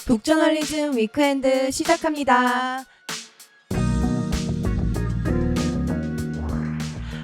북저널리즘 위크엔드 시작합니다.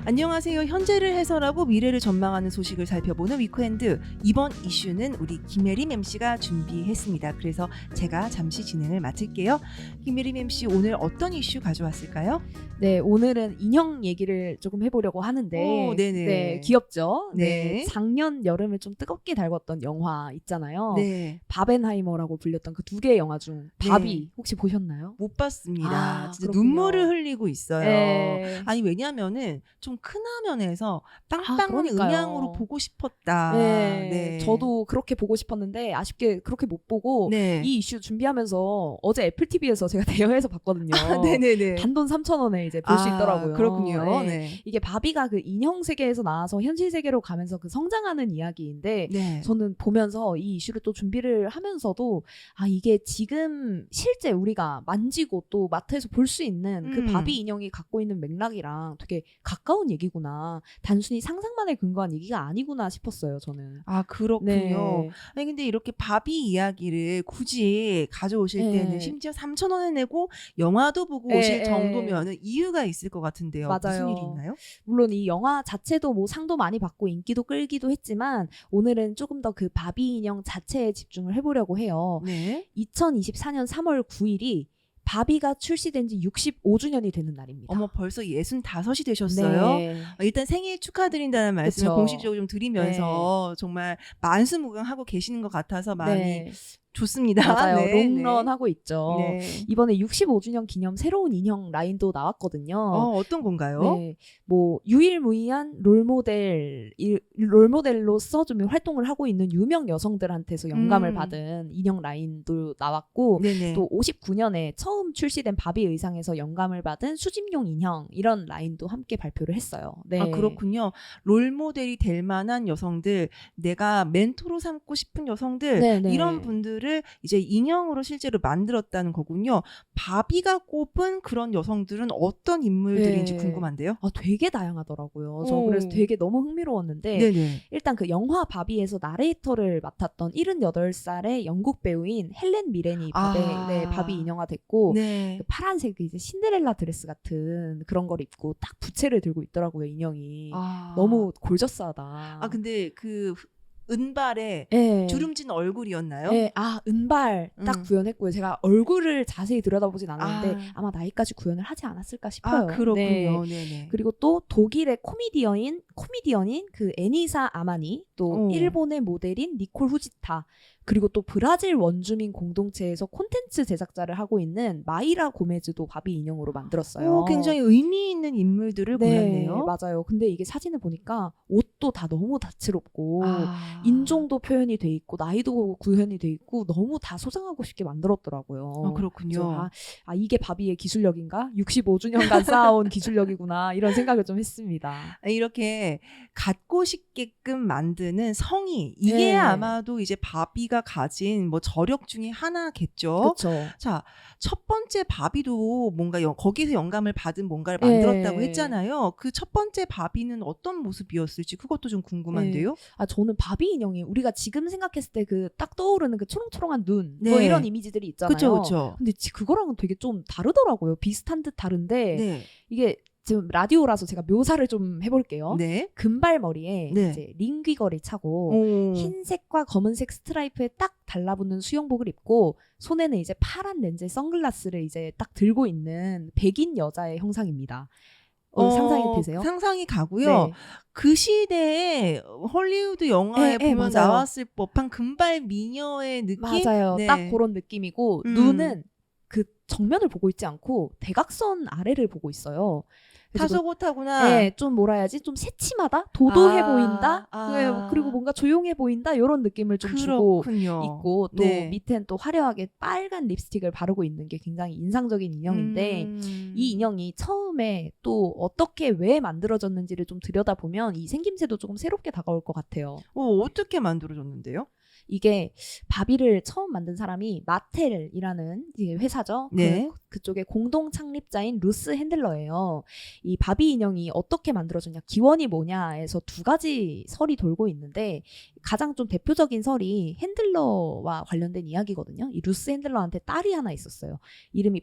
안녕하세요. 현재를 해설하고 미래를 전망하는 소식을 살펴보는 위크엔드. 이번 이슈는 우리 김혜림 MC가 준비했습니다. 그래서 제가 잠시 진행을 맡을게요. 김혜림 MC 오늘 어떤 이슈 가져왔을까요? 네, 오늘은 인형 얘기를 조금 해보려고 하는데 오, 네네. 네, 귀엽죠? 네. 작년 여름을 좀 뜨겁게 달궜던 영화 있잖아요. 네. 바벤하이머라고 불렸던 그 두 개의 영화 중 바비 혹시 보셨나요? 못 봤습니다. 아, 진짜 그렇군요. 눈물을 흘리고 있어요. 네. 아니 왜냐면은 좀 큰 화면에서 빵빵 그러니까요. 음향으로 보고 싶었다. 네, 저도 그렇게 보고 싶었는데 아쉽게 그렇게 못 보고 네. 이 이슈 준비하면서 어제 애플 TV에서 제가 대여해서 봤거든요. 네네네. 단돈 3,000원에 이제 볼 수 있더라고요. 그렇군요. 네. 네. 이게 바비가 그 인형 세계에서 나와서 현실 세계로 가면서 그 성장하는 이야기인데 네. 저는 보면서 이 이슈를 또 준비를 하면서도 이게 지금 실제 우리가 만지고 또 마트에서 볼 수 있는 그 바비 인형이 갖고 있는 맥락이랑 되게 가까운 얘기구나. 단순히 상상만에 근거한 얘기가 아니구나 싶었어요, 저는. 그렇군요. 네. 아니 근데 이렇게 바비 이야기를 굳이 가져오실 네. 때는 심지어 3,000원을 내고 영화도 보고 네, 오실 네. 정도면은 이유가 있을 것 같은데요. 무슨 맞아요. 일이 있나요? 물론 이 영화 자체도 뭐 상도 많이 받고 인기도 끌기도 했지만 오늘은 조금 더 그 바비 인형 자체에 집중을 해보려고 해요. 네. 2024년 3월 9일이 바비가 출시된 지 65주년이 되는 날입니다. 어머 벌써 65이 되셨어요? 네. 일단 생일 축하드린다는 말씀을 그쵸. 공식적으로 좀 드리면서 정말 만수무강하고 계시는 것 같아서 마음이 네. 좋습니다. 맞아요. 네, 롱런 네. 하고 있죠. 네. 이번에 65주년 기념 새로운 인형 라인도 나왔거든요. 어떤 건가요? 네, 뭐 유일무이한 롤모델로서 좀 활동을 하고 있는 유명 여성들한테서 영감을 받은 인형 라인도 나왔고 네네. 또 59년에 처음 출시된 바비 의상에서 영감을 받은 수집용 인형 이런 라인도 함께 발표를 했어요. 네. 그렇군요. 롤모델이 될 만한 여성들, 내가 멘토로 삼고 싶은 여성들 네네. 이런 분들을 이제 인형으로 실제로 만들었다는 거군요. 바비가 꼽은 그런 여성들은 어떤 인물들인지 네. 궁금한데요. 되게 다양하더라고요. 저 오. 그래서 되게 너무 흥미로웠는데 네네. 일단 그 영화 바비에서 나레이터를 맡았던 78살의 영국 배우인 헬렌 미렌이 바비 인형화 됐고 네. 그 파란색 이제 신데렐라 드레스 같은 그런 걸 입고 딱 부채를 들고 있더라고요, 인형이. 너무 골저스하다. 근데 그 은발에 네. 주름진 얼굴이었나요? 네, 은발 딱 구현했고요. 제가 얼굴을 자세히 들여다보진 않았는데 아. 아마 나이까지 구현을 하지 않았을까 싶어요. 그렇군요. 네. 네네. 그리고 또 독일의 코미디언인 그 에니사 아마니, 또 오. 일본의 모델인 니콜 후지타, 그리고 또 브라질 원주민 공동체에서 콘텐츠 제작자를 하고 있는 마이라 고메즈도 바비 인형으로 만들었어요. 굉장히 의미 있는 인물들을 골랐네요. 맞아요. 근데 이게 사진을 보니까 옷도 다 너무 다채롭고 아. 인종도 표현이 돼 있고 나이도 구현이 돼 있고 너무 다 소장하고 싶게 만들었더라고요. 그렇군요. 그래서 이게 바비의 기술력인가? 65주년간 쌓아온 기술력이구나 이런 생각을 좀 했습니다. 이렇게 갖고 싶게끔 만드는 성의 이게 네. 아마도 이제 바비가 가진 뭐 저력 중에 하나겠죠. 그렇죠. 자, 첫 번째 바비도 뭔가 거기서 영감을 받은 뭔가를 만들었다고 했잖아요. 그 첫 번째 바비는 어떤 모습이었을지 그것도 좀 궁금한데요. 저는 바비 인형이 우리가 지금 생각했을 때 그 딱 떠오르는 그 초롱초롱한 눈 네. 뭐 이런 이미지들이 있잖아요. 그렇죠. 근데 그거랑은 되게 좀 다르더라고요. 비슷한 듯 다른데 네. 이게 지금 라디오라서 제가 묘사를 좀 해볼게요. 네. 금발머리에 네. 이제 링 귀걸이 차고 오. 흰색과 검은색 스트라이프에 딱 달라붙는 수영복을 입고 손에는 이제 파란 렌즈 선글라스를 이제 딱 들고 있는 백인 여자의 형상입니다. 상상이 되세요? 상상이 가고요. 네. 그 시대에 헐리우드 영화에 네, 보면 맞아요. 나왔을 법한 금발 미녀의 느낌? 맞아요. 네. 딱 그런 느낌이고 눈은 그 정면을 보고 있지 않고 대각선 아래를 보고 있어요. 그래서 타소곳하구나. 네, 좀 뭐라 해야지? 좀 새침하다? 도도해 보인다? 네, 아. 그리고 뭔가 조용해 보인다? 이런 느낌을 좀 주고 그렇군요. 있고 또 네. 밑엔 또 화려하게 빨간 립스틱을 바르고 있는 게 굉장히 인상적인 인형인데 이 인형이 처음에 또 어떻게 왜 만들어졌는지를 좀 들여다보면 이 생김새도 조금 새롭게 다가올 것 같아요. 어떻게 만들어졌는데요? 이게 바비를 처음 만든 사람이 마텔이라는 이게 회사죠. 네. 그쪽의 공동 창립자인 루스 핸들러예요. 이 바비 인형이 어떻게 만들어졌냐, 기원이 뭐냐에서 두 가지 설이 돌고 있는데 가장 좀 대표적인 설이 핸들러와 관련된 이야기거든요. 이 루스 핸들러한테 딸이 하나 있었어요. 이름이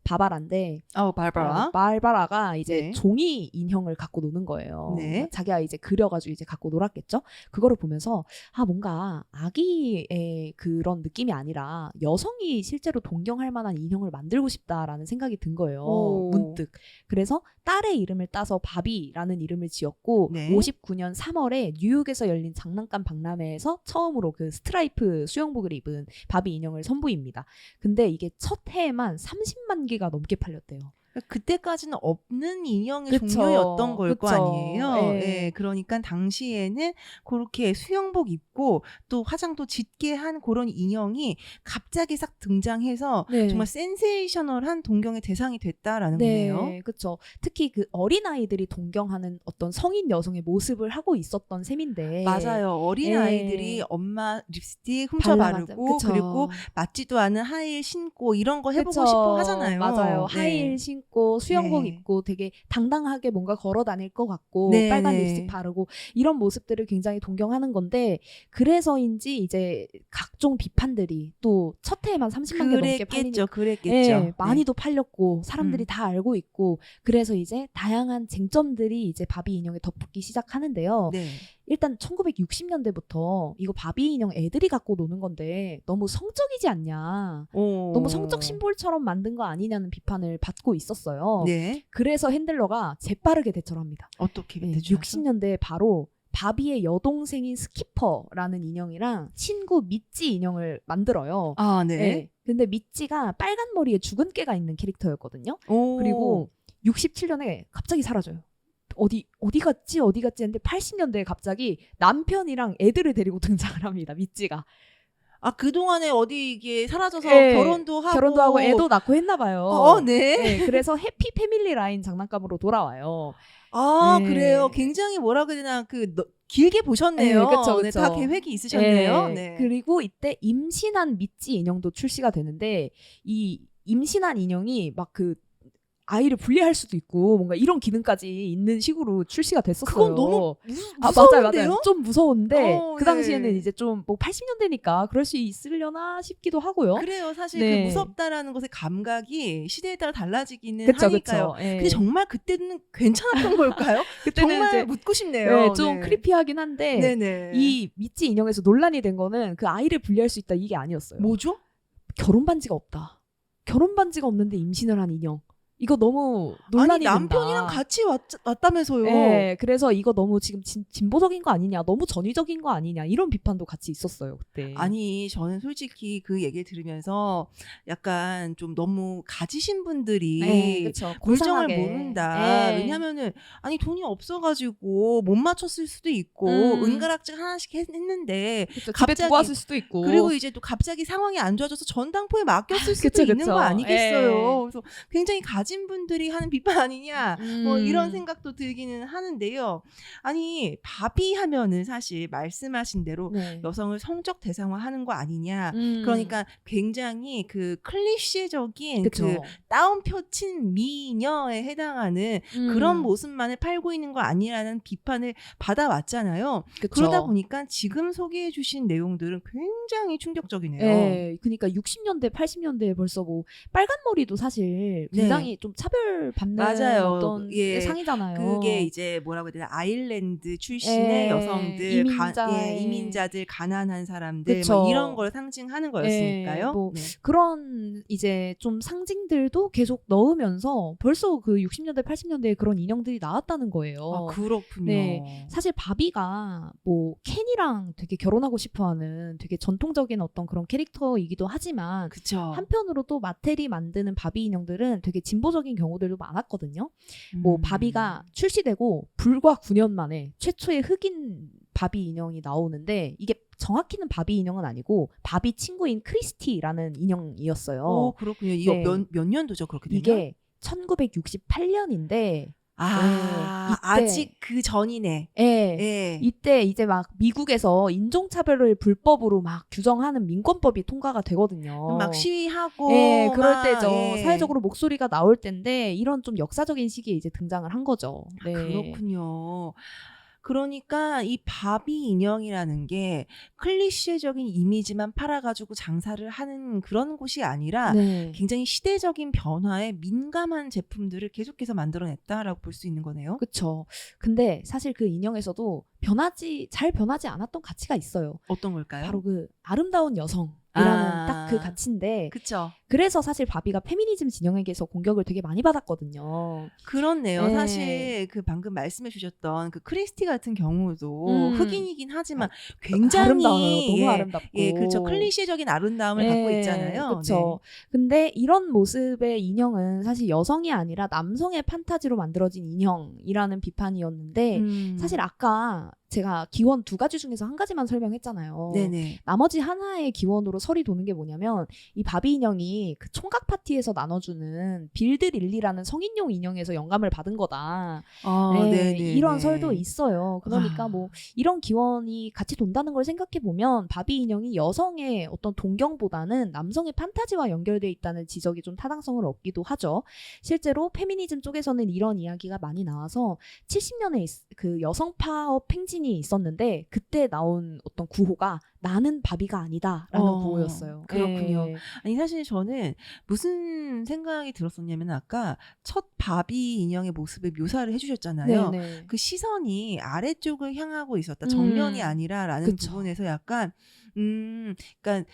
바바라인데 바바라. 바바라가 이제 네. 종이 인형을 갖고 노는 거예요. 네. 자기가 이제 그려가지고 이제 갖고 놀았겠죠. 그거를 보면서 뭔가 아기의 그런 느낌이 아니라 여성이 실제로 동경할 만한 인형을 만들고 싶다라는 생각이 든 거예요. 오. 문득. 그래서 딸의 이름을 따서 바비라는 이름을 지었고 네. 59년 3월에 뉴욕에서 열린 장난감 박람회에서 처음으로 그 스트라이프 수영복을 입은 바비 인형을 선보입니다. 근데 이게 첫 해에만 30만 개가 넘게 팔렸대요. 그때까지는 없는 인형의 그쵸. 종류였던 걸 거 그쵸. 아니에요. 예. 예, 그러니까 당시에는 그렇게 수영복 입고 또 화장도 짙게 한 그런 인형이 갑자기 싹 등장해서 네. 정말 센세이셔널한 동경의 대상이 됐다라는 거네요. 네, 그렇죠. 특히 그 어린 아이들이 동경하는 어떤 성인 여성의 모습을 하고 있었던 셈인데. 맞아요. 어린 예. 아이들이 엄마 립스틱 훔쳐 바르고 그쵸. 그리고 맞지도 않은 하이힐 신고 이런 거 해보고 그쵸. 싶어 하잖아요. 맞아요. 네. 하이힐 신고 수영복 네. 입고 되게 당당하게 뭔가 걸어 다닐 것 같고 네, 빨간 네. 립스틱 바르고 이런 모습들을 굉장히 동경하는 건데 그래서인지 이제 각종 비판들이 또 첫 해에만 30만 개 넘게 팔리니까 그랬겠죠. 예, 많이도 팔렸고 사람들이 다 알고 있고 그래서 이제 다양한 쟁점들이 이제 바비 인형에 덧붙기 시작하는데요. 네. 일단 1960년대부터 이거 바비 인형 애들이 갖고 노는 건데 너무 성적이지 않냐. 너무 성적 심볼처럼 만든 거 아니냐는 비판을 받고 있었어요. 네. 그래서 핸들러가 재빠르게 대처를 합니다. 어떻게 네, 대처하죠? 60년대에 바로 바비의 여동생인 스키퍼라는 인형이랑 친구 미찌 인형을 만들어요. 아, 네. 네. 근데 미찌가 빨간 머리에 죽은 깨가 있는 캐릭터였거든요. 오. 그리고 67년에 갑자기 사라져요. 어디 갔지 했는데 80년대에 갑자기 남편이랑 애들을 데리고 등장을 합니다. 미찌가. 그동안에 어디 이게 사라져서 예, 결혼도 하고 애도 낳고 했나 봐요. 네. 네, 그래서 해피 패밀리 라인 장난감으로 돌아와요. 네. 그래요. 굉장히 뭐라 그래야 되나 길게 보셨네요. 네, 그쵸. 네, 다 계획이 있으셨네요. 네. 그리고 이때 임신한 미찌 인형도 출시가 되는데 이 임신한 인형이 막 그 아이를 분리할 수도 있고 뭔가 이런 기능까지 있는 식으로 출시가 됐었어요. 그건 너무 무서운데요? 맞아요. 좀 무서운데 그 네. 당시에는 이제 좀 뭐 80년대니까 그럴 수 있으려나 싶기도 하고요. 그래요. 사실 네. 그 무섭다라는 것의 감각이 시대에 따라 달라지기는 그쵸, 하니까요. 그쵸. 예. 근데 정말 그때는 괜찮았던 걸까요? 그때는 정말 이제 묻고 싶네요. 네, 좀 크리피하긴 한데 네네. 이 미찌 인형에서 논란이 된 거는 그 아이를 분리할 수 있다 이게 아니었어요. 뭐죠? 결혼 반지가 없다. 결혼 반지가 없는데 임신을 한 인형. 이거 너무 논란이 된다. 남편이랑 같이 왔다면서요. 네, 그래서 이거 너무 지금 진보적인 거 아니냐, 너무 전위적인 거 아니냐 이런 비판도 같이 있었어요 그때. 아니 저는 솔직히 그 얘기를 들으면서 약간 좀 너무 가지신 분들이 네, 그쵸. 골정을 고상하게. 모른다. 네. 왜냐면은 돈이 없어가지고 못 맞췄을 수도 있고 은가락질 하나씩 했는데 그쵸, 집에 갑자기- 두고 왔을 수도 있고. 그리고 이제 또 갑자기 상황이 안 좋아져서 전당포에 맡겼을 수도 그쵸, 있는 그쵸. 거 아니겠어요. 예. 그래서 굉장히 가진 분들이 하는 비판 아니냐. 뭐 음. 이런 생각도 들기는 하는데요. 아니 바비 하면은 사실 말씀하신 대로 네. 여성을 성적 대상화하는 거 아니냐. 음. 그러니까 굉장히 그 클리셰적인 그쵸. 그 다운표친 미녀에 해당하는 그런 모습만을 팔고 있는 거 아니라는 비판을 받아왔잖아요. 그쵸. 그러다 보니까 지금 소개해 주신 내용들은 굉장히 충격적이네요. 네, 그러니까 60년대, 80년대에 벌써 뭐 빨간 머리도 사실 굉장히 좀 차별받는 맞아요. 어떤 예. 상이잖아요. 그게 이제 뭐라고 해야 되나 아일랜드 출신의 예, 여성들, 이민자들, 가난한 사람들 그쵸. 뭐 이런 걸 상징하는 거였으니까요. 예, 뭐 네. 그런 이제 좀 상징들도 계속 넣으면서 벌써 그 60년대, 80년대에 그런 인형들이 나왔다는 거예요. 그렇군요. 네. 사실 바비가 뭐 켄이랑 되게 결혼하고 싶어하는 되게 전통적인 어떤 그런 캐릭터이기도 하지만 그쵸. 한편으로 또 마텔이 만드는 바비 인형들은 되게 진보적인 경우들도 많았거든요. 뭐 바비가 출시되고 불과 9년 만에 최초의 흑인 바비 인형이 나오는데 이게 정확히는 바비 인형은 아니고 바비 친구인 크리스티라는 인형이었어요. 그렇군요. 네. 몇 년도죠 그렇게 되면? 이게 1968년인데 아, 이때. 아직 그 전이네. 예. 예. 이때 이제 막 미국에서 인종차별을 불법으로 막 규정하는 민권법이 통과가 되거든요. 막 시위하고 예, 그럴 막, 때죠. 예. 사회적으로 목소리가 나올 때인데 이런 좀 역사적인 시기에 이제 등장을 한 거죠. 네. 그렇군요. 그러니까 이 바비 인형이라는 게 클리셰적인 이미지만 팔아가지고 장사를 하는 그런 곳이 아니라 네. 굉장히 시대적인 변화에 민감한 제품들을 계속해서 만들어냈다라고 볼 수 있는 거네요. 그쵸. 근데 사실 그 인형에서도 잘 변하지 않았던 가치가 있어요. 어떤 걸까요? 바로 그 아름다운 여성이라는 아. 딱 그 가치인데 그쵸. 그래서 사실 바비가 페미니즘 진영에게서 공격을 되게 많이 받았거든요. 그렇네요. 네. 사실 그 방금 말씀해 주셨던 그 크리스티 같은 경우도 음. 흑인이긴 하지만 굉장히 아름다워요. 너무 예, 아름답고. 예, 그렇죠. 클리셰적인 아름다움을 갖고 있잖아요. 그렇죠. 근데 이런 모습의 인형은 사실 여성이 아니라 남성의 판타지로 만들어진 인형이라는 비판이었는데 네. 사실 아까 제가 기원 2가지 중에서 한 가지만 설명했잖아요. 네네. 나머지 하나의 기원으로 설이 도는 게 뭐냐면 이 바비 인형이 그 총각 파티에서 나눠주는 빌드 릴리라는 성인용 인형에서 영감을 받은 거다. 네, 네네. 이런 설도 있어요. 그러니까 아. 뭐 이런 기원이 같이 돈다는 걸 생각해 보면 바비 인형이 여성의 어떤 동경보다는 남성의 판타지와 연결돼 있다는 지적이 좀 타당성을 얻기도 하죠. 실제로 페미니즘 쪽에서는 이런 이야기가 많이 나와서 70년에 그 여성 파업 행진이 있었는데 그때 나온 어떤 구호가 나는 바비가 아니다라는 구호였어요. 그렇군요. 예. 아니 사실 저는 무슨 생각이 들었었냐면 아까 첫 바비 인형의 모습을 묘사를 해주셨잖아요. 네네. 그 시선이 아래쪽을 향하고 있었다. 정면이 아니라라는 그쵸. 부분에서 약간 그러니까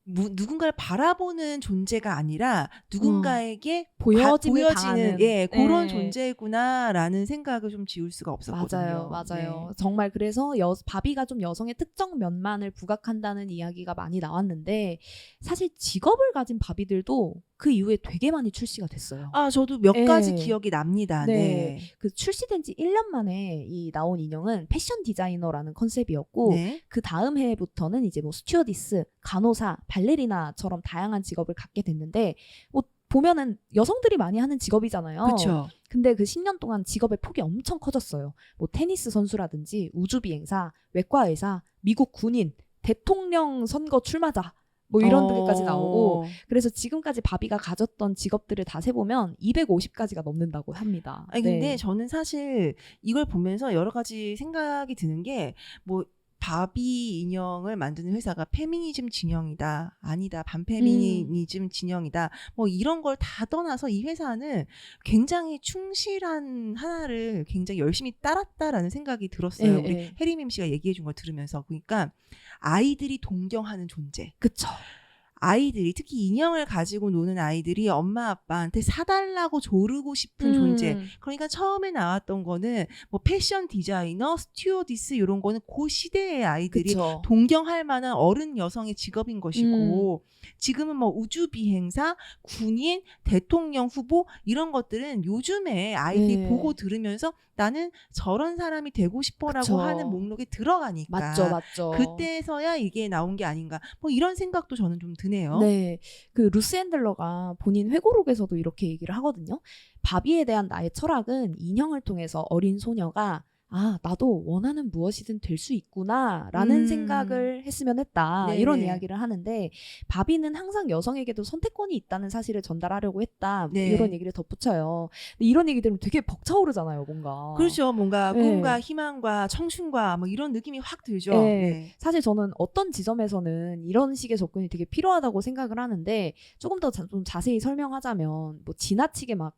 누군가를 바라보는 존재가 아니라 누군가에게 보여짐을 보여지는 당하는. 예 그런 네. 존재구나라는 생각을 좀 지울 수가 없었거든요. 맞아요. 네. 정말 그래서 바비가 좀 여성의 특정 면만을 부각한다는 이야기가 많이 나왔는데 사실 직업을 가진 바비들도 그 이후에 되게 많이 출시가 됐어요. 아 저도 몇 예. 가지 기억이 납니다. 네. 네. 그 출시된 지 1년 만에 이 나온 인형은 패션 디자이너라는 컨셉이었고 네. 그 다음 해부터는 이제 뭐 스튜어디스, 간호사, 발레리나처럼 다양한 직업을 갖게 됐는데 뭐 보면은 여성들이 많이 하는 직업이잖아요. 그렇죠. 근데 그 10년 동안 직업의 폭이 엄청 커졌어요. 뭐 테니스 선수라든지 우주비행사, 외과의사, 미국 군인, 대통령 선거 출마자 뭐 이런 데까지 나오고 그래서 지금까지 바비가 가졌던 직업들을 다 세보면 250가지가 넘는다고 합니다. 아니 네. 근데 저는 사실 이걸 보면서 여러 가지 생각이 드는 게 뭐 바비 인형을 만드는 회사가 페미니즘 진영이다. 아니다. 반페미니즘 진영이다. 뭐 이런 걸 다 떠나서 이 회사는 굉장히 충실한 하나를 굉장히 열심히 따랐다라는 생각이 들었어요. 예, 우리 예. 해리밈 씨가 얘기해 준 걸 들으면서. 그러니까 아이들이 동경하는 존재. 그쵸. 아이들이 특히 인형을 가지고 노는 아이들이 엄마 아빠한테 사달라고 조르고 싶은 존재. 그러니까 처음에 나왔던 거는 뭐 패션 디자이너, 스튜어디스 이런 거는 그 시대의 아이들이 그쵸. 동경할 만한 어른 여성의 직업인 것이고 지금은 뭐 우주 비행사, 군인, 대통령 후보 이런 것들은 요즘에 아이들이 네. 보고 들으면서 나는 저런 사람이 되고 싶어라고 그쵸. 하는 목록에 들어가니까 맞죠. 그때서야 이게 나온 게 아닌가 뭐 이런 생각도 저는 좀 드네요. 네. 그 루스 앤들러가 본인 회고록에서도 이렇게 얘기를 하거든요. 바비에 대한 나의 철학은 인형을 통해서 어린 소녀가 아, 나도 원하는 무엇이든 될 수 있구나 라는 생각을 했으면 했다. 네네. 이런 이야기를 하는데 바비는 항상 여성에게도 선택권이 있다는 사실을 전달하려고 했다. 네. 이런 얘기를 덧붙여요. 근데 이런 얘기 들으면 되게 벅차오르잖아요. 뭔가. 그렇죠. 뭔가 네. 꿈과 희망과 청춘과 뭐 이런 느낌이 확 들죠. 네. 네. 사실 저는 어떤 지점에서는 이런 식의 접근이 되게 필요하다고 생각을 하는데 조금 더 좀 자세히 설명하자면 뭐 지나치게 막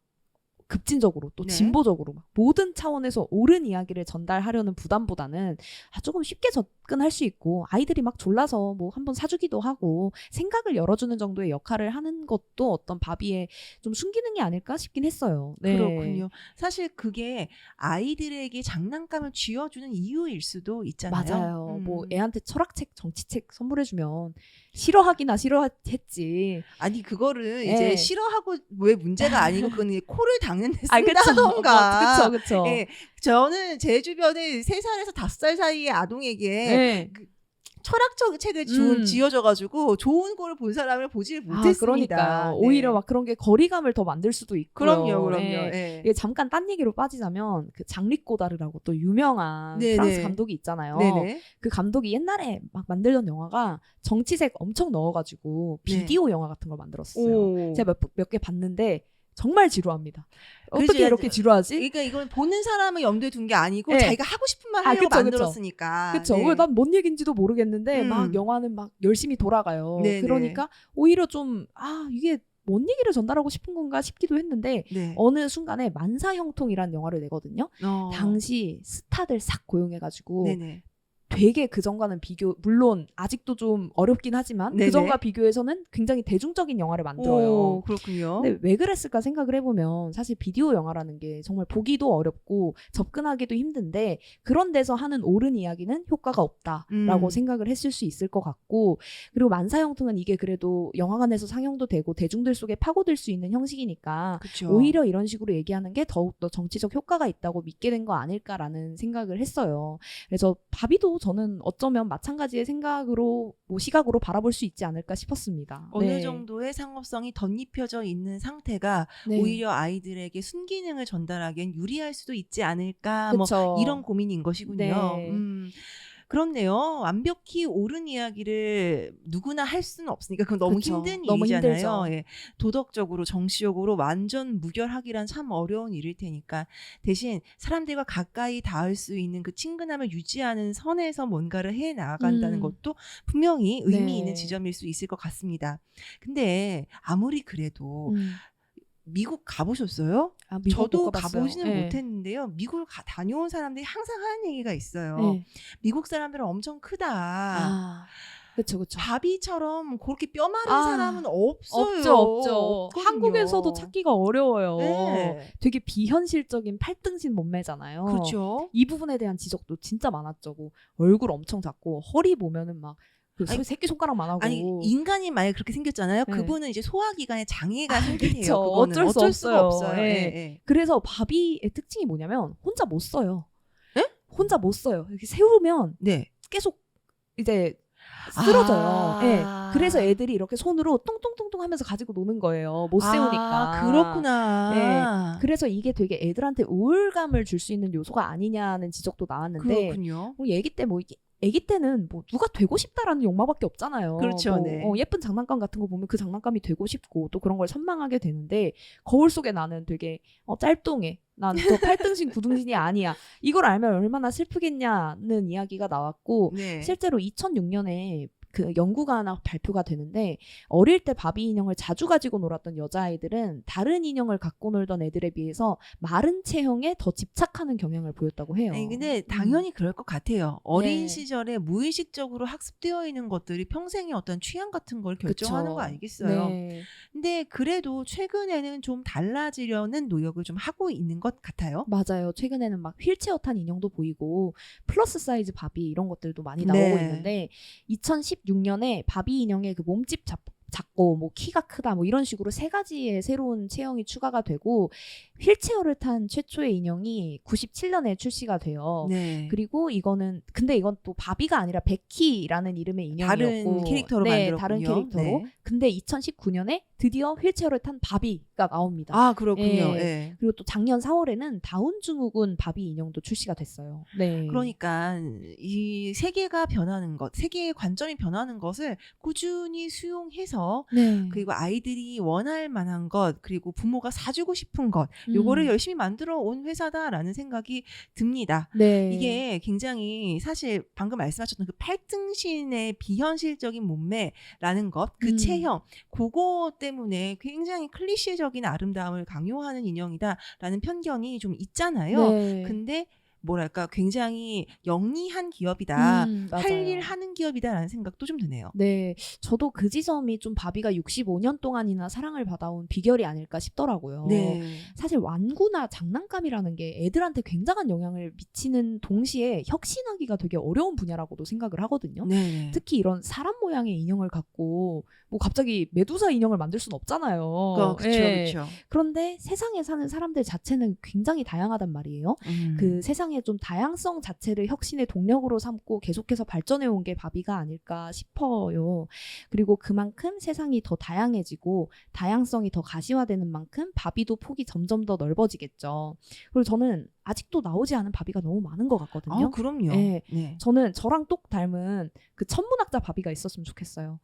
급진적으로 또 네. 진보적으로 막 모든 차원에서 옳은 이야기를 전달하려는 부담보다는 좀 쉽게 접근할 수 있고 아이들이 막 졸라서 뭐 한번 사주기도 하고 생각을 열어주는 정도의 역할을 하는 것도 어떤 바비의 좀 순기능이 아닐까 싶긴 했어요. 네. 그렇군요. 사실 그게 아이들에게 장난감을 쥐어주는 이유일 수도 있잖아요. 맞아요. 뭐 애한테 철학책, 정치책 선물해주면 싫어하기나 싫어했지. 아니 그거를 네. 이제 싫어하고 왜 문제가 아니고 그건 코를 닦는 데 아, 그쵸. 쓴다던가. 그쵸. 예, 저는 제 주변에 3살에서 5살 사이의 아동에게 네. 철학적 책을 지어져가지고 좋은 걸 본 사람을 보질 못했습니다. 그러니까요. 네. 오히려 막 그런 게 거리감을 더 만들 수도 있고요. 그럼요. 예. 예. 이게 잠깐 딴 얘기로 빠지자면 그 장리 꼬다르라고 또 유명한 네네. 프랑스 감독이 있잖아요. 네네. 그 감독이 옛날에 막 만들던 영화가 정치색 엄청 넣어가지고 비디오 영화 같은 걸 만들었어요. 오. 제가 몇 개 봤는데 정말 지루합니다. 그렇지. 어떻게 이렇게 지루하지? 그러니까 이건 보는 사람을 염두에 둔 게 아니고 네. 자기가 하고 싶은 말 하려고 그쵸, 만들었으니까. 그쵸. 네. 난 뭔 얘기인지도 모르겠는데 막 영화는 막 열심히 돌아가요. 네네. 그러니까 오히려 좀 이게 뭔 얘기를 전달하고 싶은 건가 싶기도 했는데 네. 어느 순간에 만사형통이라는 영화를 내거든요. 당시 스타들 싹 고용해가지고 네네. 되게 그전과는 물론 아직도 좀 어렵긴 하지만 네네. 그전과 비교해서는 굉장히 대중적인 영화를 만들어요. 오, 그렇군요. 근데 왜 그랬을까 생각을 해보면 사실 비디오 영화라는 게 정말 보기도 어렵고 접근하기도 힘든데 그런 데서 하는 옳은 이야기는 효과가 없다라고 생각을 했을 수 있을 것 같고 그리고 만사형통은 이게 그래도 영화관에서 상영도 되고 대중들 속에 파고들 수 있는 형식이니까 그쵸. 오히려 이런 식으로 얘기하는 게 더욱더 정치적 효과가 있다고 믿게 된 거 아닐까라는 생각을 했어요. 그래서 바비도 저는 어쩌면 마찬가지의 생각으로 시각으로 바라볼 수 있지 않을까 싶었습니다. 어느 네. 정도의 상업성이 덧입혀져 있는 상태가 네. 오히려 아이들에게 순기능을 전달하기엔 유리할 수도 있지 않을까 그쵸. 뭐 이런 고민인 것이군요. 네. 그렇네요. 완벽히 옳은 이야기를 누구나 할 수는 없으니까 그건 너무 그쵸. 힘든 너무 일이잖아요. 힘들죠. 예. 도덕적으로 정치적으로 완전 무결하기란 참 어려운 일일 테니까 대신 사람들과 가까이 닿을 수 있는 그 친근함을 유지하는 선에서 뭔가를 해 나아간다는 것도 분명히 의미 네. 있는 지점일 수 있을 것 같습니다. 근데 아무리 그래도 미국 가보셨어요? 미국 저도 못 가봤어요. 가보지는 네. 못했는데요. 미국을 다녀온 사람들이 항상 하는 얘기가 있어요. 네. 미국 사람들은 엄청 크다. 그쵸. 바비처럼 그렇게 뼈 마른 사람은 없어요. 없죠. 없거든요. 한국에서도 찾기가 어려워요. 네. 되게 비현실적인 팔등신 몸매잖아요. 그렇죠. 이 부분에 대한 지적도 진짜 많았죠. 뭐 얼굴 엄청 작고 허리 보면은 막 그 아니, 새끼손가락만 하고. 아니 인간이 만약 그렇게 생겼잖아요. 네. 그분은 이제 소화기관에 장애가 생기네요. 그쵸. 그거는 어쩔 수 수가 없어요. 없어요. 예. 예. 그래서 바비의 특징이 뭐냐면 혼자 못 써요. 네? 혼자 못 써요. 이렇게 세우면 네. 계속 이제 쓰러져요. 아. 예. 그래서 애들이 이렇게 손으로 똥똥똥똥 하면서 가지고 노는 거예요. 못 세우니까. 그렇구나. 그래서 이게 되게 애들한테 우울감을 줄 수 있는 요소가 아니냐는 지적도 나왔는데 그렇군요. 애기 때는 뭐 누가 되고 싶다라는 욕망밖에 없잖아요. 그렇죠, 뭐, 네. 예쁜 장난감 같은 거 보면 그 장난감이 되고 싶고 또 그런 걸 선망하게 되는데 거울 속에 나는 되게 짤뚱해. 난 저 8등신 9등신이 아니야. 이걸 알면 얼마나 슬프겠냐는 이야기가 나왔고 네. 실제로 2006년에 그 연구가 하나 발표가 되는데 어릴 때 바비 인형을 자주 가지고 놀았던 여자아이들은 다른 인형을 갖고 놀던 애들에 비해서 마른 체형에 더 집착하는 경향을 보였다고 해요. 아니, 근데 당연히 그럴 것 같아요. 어린 네. 시절에 무의식적으로 학습되어 있는 것들이 평생의 어떤 취향 같은 걸 결정하는 그쵸. 거 아니겠어요. 네. 근데 그래도 최근에는 좀 달라지려는 노력을 좀 하고 있는 것 같아요. 맞아요. 최근에는 막 휠체어 탄 인형도 보이고 플러스 사이즈 바비 이런 것들도 많이 나오고 네. 있는데 2016년에 바비 인형의 그 몸집 작고 뭐 키가 크다 뭐 이런 식으로 3가지의 새로운 체형이 추가가 되고 휠체어를 탄 최초의 인형이 97년에 출시가 돼요. 네. 그리고 근데 이건 또 바비가 아니라 베키라는 이름의 인형이었고 다른 캐릭터로 네, 만들었군요. 다른 캐릭터로. 네. 근데 2019년에 드디어 휠체어를 탄 바비가 나옵니다. 아, 그렇군요. 예. 예. 그리고 또 작년 4월에는 다운 증후군 바비 인형도 출시가 됐어요. 네. 그러니까 이 세계가 변하는 것, 세계의 관점이 변하는 것을 꾸준히 수용해서 네. 그리고 아이들이 원할 만한 것, 그리고 부모가 사주고 싶은 것, 요거를 열심히 만들어 온 회사다라는 생각이 듭니다. 네. 이게 굉장히 사실 방금 말씀하셨던 그 팔등신의 비현실적인 몸매라는 것, 그 체형, 그거 때문에 굉장히 클리셰적인 아름다움을 강요하는 인형이다라는 편견이 좀 있잖아요. 네. 근데 뭐랄까 굉장히 영리한 기업이다. 할 맞아요. 일 하는 기업이다라는 생각도 좀 드네요. 네, 저도 그 지점이 좀 바비가 65년 동안이나 사랑을 받아온 비결이 아닐까 싶더라고요. 네. 사실 완구나 장난감이라는 게 애들한테 굉장한 영향을 미치는 동시에 혁신하기가 되게 어려운 분야라고도 생각을 하거든요. 네. 특히 이런 사람 모양의 인형을 갖고 뭐 갑자기 메두사 인형을 만들 수는 없잖아요. 그렇죠, 그렇죠. 그런데 세상에 사는 사람들 자체는 굉장히 다양하단 말이에요. 그 세상에 세상의 좀 다양성 자체를 혁신의 동력으로 삼고 계속해서 발전해 온 게 바비가 아닐까 싶어요. 그리고 그만큼 세상이 더 다양해지고 다양성이 더 가시화되는 만큼 바비도 폭이 점점 더 넓어지겠죠. 그리고 저는 아직도 나오지 않은 바비가 너무 많은 것 같거든요. 그럼요. 네. 네. 저는 저랑 똑 닮은 그 천문학자 바비가 있었으면 좋겠어요.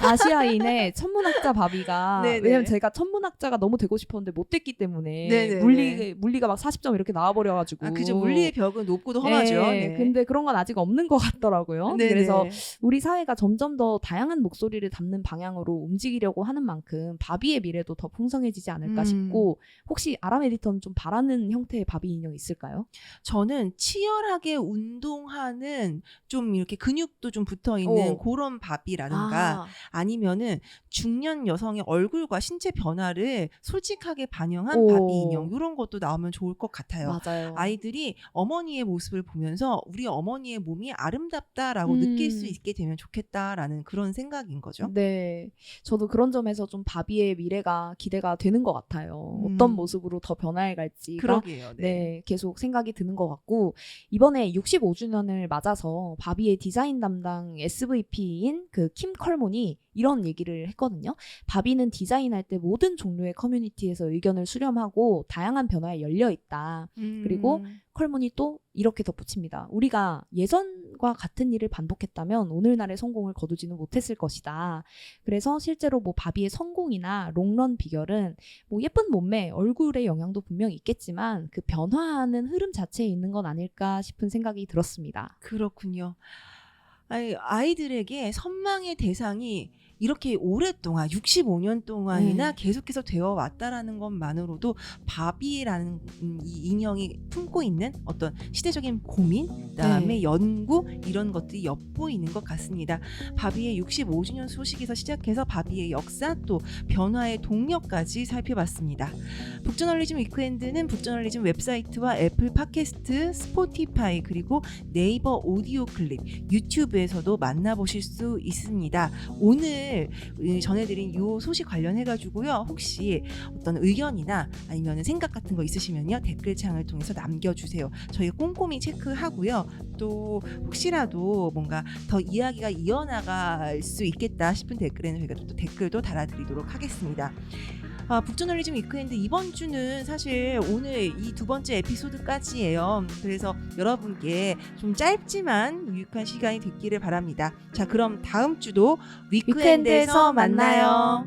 아시아인의 천문학자 바비가 네네. 왜냐면 제가 천문학자가 너무 되고 싶었는데 못 됐기 때문에 네네네. 물리가 막 40점 이렇게 나와버려가지고 그죠. 물리의 벽은 높고도 험하죠. 네. 근데 그런 건 아직 없는 것 같더라고요. 네네. 그래서 우리 사회가 점점 더 다양한 목소리를 담는 방향으로 움직이려고 하는 만큼 바비의 미래도 더 풍성해지지 않을까 싶고 혹시 아람 에디터는 좀 바라는 형태의 바비 인형 있을까요? 저는 치열하게 운동하는 좀 이렇게 근육도 좀 붙어 있는 그런 바비라든가 아니면은 중년 여성의 얼굴과 신체 변화를 솔직하게 반영한 바비 인형 이런 것도 나오면 좋을 것 같아요. 맞아요. 아이들이 어머니의 모습을 보면서 우리 어머니의 몸이 아름답다라고 느낄 수 있게 되면 좋겠다라는 그런 생각인 거죠. 네, 저도 그런 점에서 좀 바비의 미래가 기대가 되는 것 같아요. 어떤 모습으로 더 변화해 갈지가 그러게요. 네, 계속 생각이 드는 것 같고 이번에 65주년을 맞아서 바비의 디자인 담당 SVP인 그 킴 컬몬이 이런 얘기를 했거든요. 바비는 디자인할 때 모든 종류의 커뮤니티에서 의견을 수렴하고 다양한 변화에 열려 있다. 그리고 컬몬이 또 이렇게 덧붙입니다. 우리가 예전과 같은 일을 반복했다면 오늘날의 성공을 거두지는 못했을 것이다. 그래서 실제로 뭐 바비의 성공이나 롱런 비결은 뭐 예쁜 몸매, 얼굴의 영향도 분명 있겠지만 그 변화하는 흐름 자체에 있는 건 아닐까 싶은 생각이 들었습니다. 그렇군요. 아이들에게 선망의 대상이 이렇게 오랫동안 65년 동안이나 계속해서 되어 왔다라는 것만으로도 바비라는 이 인형이 품고 있는 어떤 시대적인 고민, 그다음에 연구 이런 것들이 엿보이는 것 같습니다. 바비의 65주년 소식에서 시작해서 바비의 역사 또 변화의 동력까지 살펴봤습니다. 북저널리즘 위크엔드는 북저널리즘 웹사이트와 애플 팟캐스트, 스포티파이 그리고 네이버 오디오 클립, 유튜브에서도 만나보실 수 있습니다. 오늘 전해드린 이 소식 관련해가지고요. 혹시 어떤 의견이나 아니면 생각 같은 거 있으시면요. 댓글창을 통해서 남겨주세요. 저희가 꼼꼼히 체크하고요. 또 혹시라도 뭔가 더 이야기가 이어나갈 수 있겠다 싶은 댓글에는 저희가 또 댓글도 달아드리도록 하겠습니다. 북저널리즘 위크엔드 이번 주는 사실 오늘 이 두 번째 에피소드까지예요. 그래서 여러분께 좀 짧지만 유익한 시간이 됐기를 바랍니다. 자, 그럼 다음 주도 위크엔드에서 만나요.